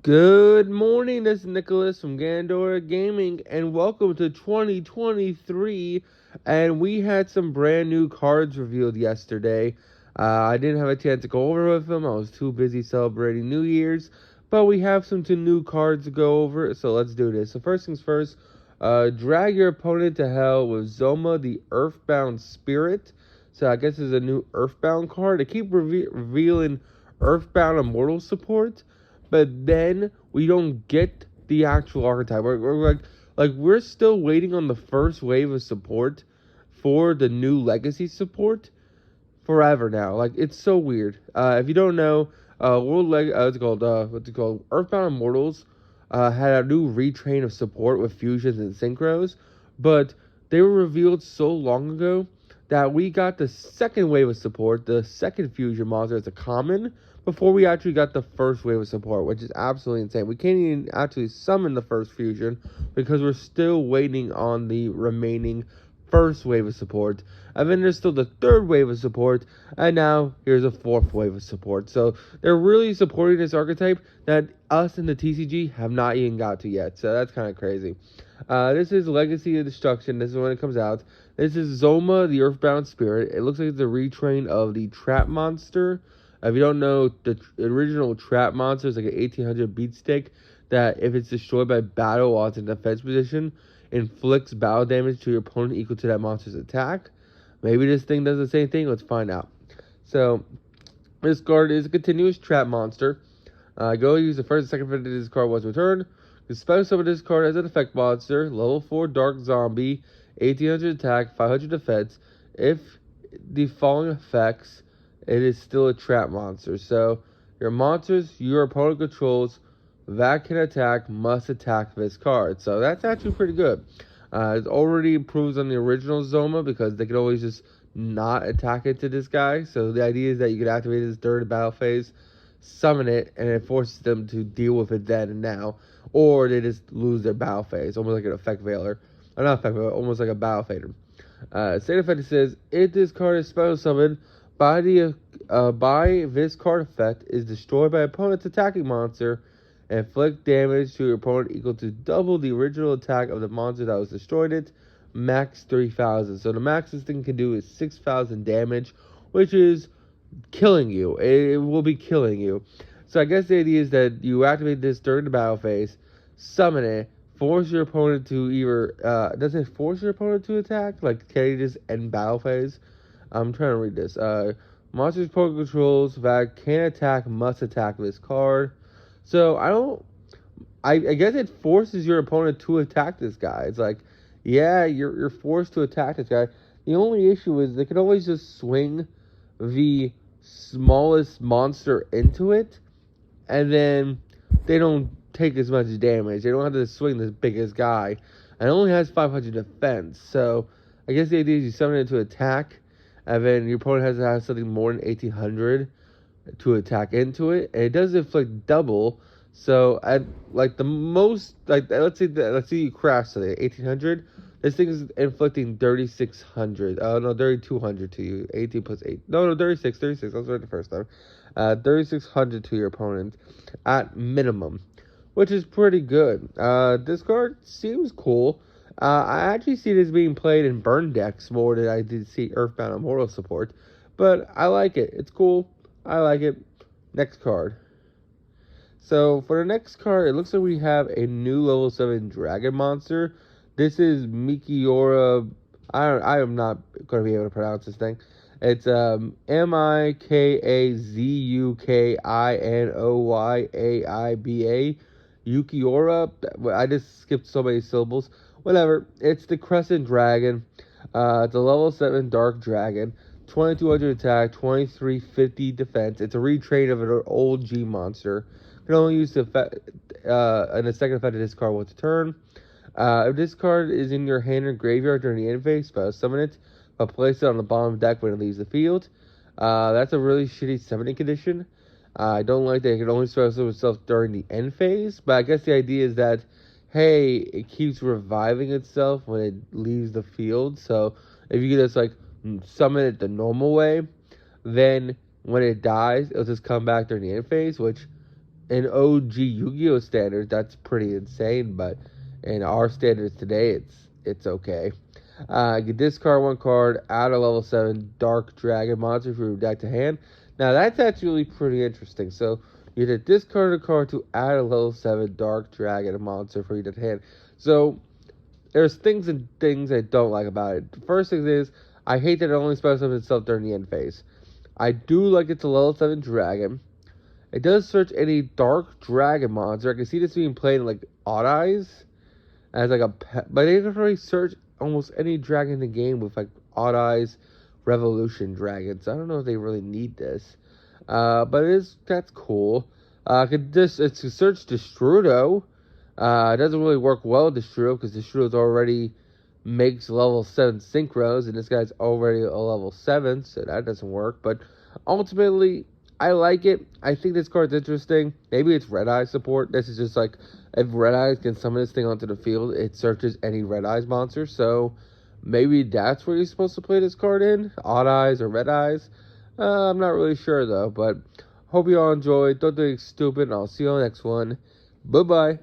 Good morning, this is Nicholas from Gandora Gaming, and welcome to 2023. And we had some brand new cards revealed yesterday. I didn't have a chance to go over with them, I was too busy celebrating New Year's. But we have some two new cards to go over, so let's do this. So, first things first, drag your opponent to hell with Zoma the Earthbound Spirit. So, I guess it's a new Earthbound card. They keep revealing Earthbound Immortal support, but then we don't get the actual archetype. We're still waiting on the first wave of support for the new legacy support forever now. Like, it's so weird. If you don't know, what's it called? Earthbound Immortals had a new retrain of support with fusions and synchros, but they were revealed so long ago that we got the second wave of support, the second fusion monster as a common, before we actually got the first wave of support, which is absolutely insane. We can't even actually summon the first fusion because we're still waiting on the remaining first wave of support. And then there's still the third wave of support, and now here's a fourth wave of support. So they're really supporting this archetype that us in the TCG have not even got to yet. So that's kind of crazy. This is Legacy of Destruction. This is when it comes out. This is Zoma, the Earthbound Spirit. It looks like it's a retrain of the Trap Monster. If you don't know, the original Trap Monster is like an 1800 beat stick that, if it's destroyed by battle while it's in defense position, inflicts battle damage to your opponent equal to that monster's attack. Maybe this thing does the same thing. Let's find out. So, this card is a continuous Trap Monster. Go use the first and second effect of this card once returned. You special summon this card as an effect monster, level 4 Dark Zombie, 1800 attack, 500 defense. If the following effects, it is still a trap monster. So, your monsters your opponent controls that can attack must attack this card. So, that's actually pretty good. It already improves on the original Zoma because they can always just not attack it to this guy. So, the idea is that you can activate this during the battle phase, summon it, and it forces them to deal with it then and now. Or they just lose their battle phase, almost like an effect veiler. Or not effect veiler, almost like a battle fader. State effect says, if this card is special summoned by this card effect is destroyed by opponent's attacking monster, inflict damage to your opponent equal to double the original attack of the monster that was destroyed it, max 3,000. So the max this thing can do is 6,000 damage, which is killing you. It will be killing you. So I guess the idea is that you activate this during the battle phase, summon it, force your opponent to either does it force your opponent to attack? Like, can you just end battle phase? I'm trying to read this. Monsters opponent controls that can attack must attack this card. So I guess it forces your opponent to attack this guy. It's like, yeah, you're forced to attack this guy. The only issue is they can always just swing the smallest monster into it, and then they don't take as much damage. They don't have to swing the biggest guy, and it only has 500 defense. So I guess the idea is you summon it to attack, and then your opponent has to have something more than 1800 to attack into it, and it does inflict double. So at like the most, like let's say you crash to the 1800. This thing is inflicting 3,600. Oh no, 3,200 to you. 18 plus 8. No, 36. 36. I was right the first time. 3,600 to your opponent at minimum, which is pretty good. This card seems cool. I actually see this being played in burn decks more than I did see Earthbound Immortal support, but I like it. It's cool. I like it. Next card. So for the next card, it looks like we have a new level 7 dragon monster. This is Mikiora. I am not going to be able to pronounce this thing. It's Mikazukinoyaiba. Yukiora. I just skipped so many syllables. Whatever. It's the Crescent Dragon. It's a level 7 Dark Dragon. 2,200 attack, 2,350 defense. It's a retrain of an old G monster. You can only use the effect, and the second effect of this card once a turn. If this card is in your hand or graveyard during the end phase, summon it, but place it on the bottom deck when it leaves the field. That's a really shitty summoning condition. I don't like that it can only special itself during the end phase, but I guess the idea is that, hey, it keeps reviving itself when it leaves the field. So if you can just like summon it the normal way, then when it dies, it'll just come back during the end phase, which in OG Yu-Gi-Oh standards, that's pretty insane. But in our standards today, it's okay. You discard one card, add a level 7 Dark Dragon monster from your deck to hand. Now that's actually pretty interesting. So you have to discard a card to add a level 7 Dark Dragon monster from your deck to hand. So there's things and things I don't like about it. The first thing is, I hate that it only specifies itself during the end phase. I do like it's a level 7 dragon. It does search any Dark Dragon monster. I can see this being played in like Odd Eyes as like a pet, but they can really search almost any dragon in the game with like Odd Eyes Revolution dragons. I don't know if they really need this, but that's cool. It's a search Destrudo. It doesn't really work well with Destrudo because Destrudo already makes level 7 synchros, and this guy's already a level 7, so that doesn't work. But ultimately, I like it. I think this card's interesting. Maybe it's Red Eye support. This is just like, if Red Eyes can summon this thing onto the field, it searches any Red Eyes monster. So maybe that's where you're supposed to play this card in. Odd Eyes or Red Eyes. I'm not really sure though. But hope you all enjoyed. Don't do anything stupid. And I'll see you on the next one. Bye-bye.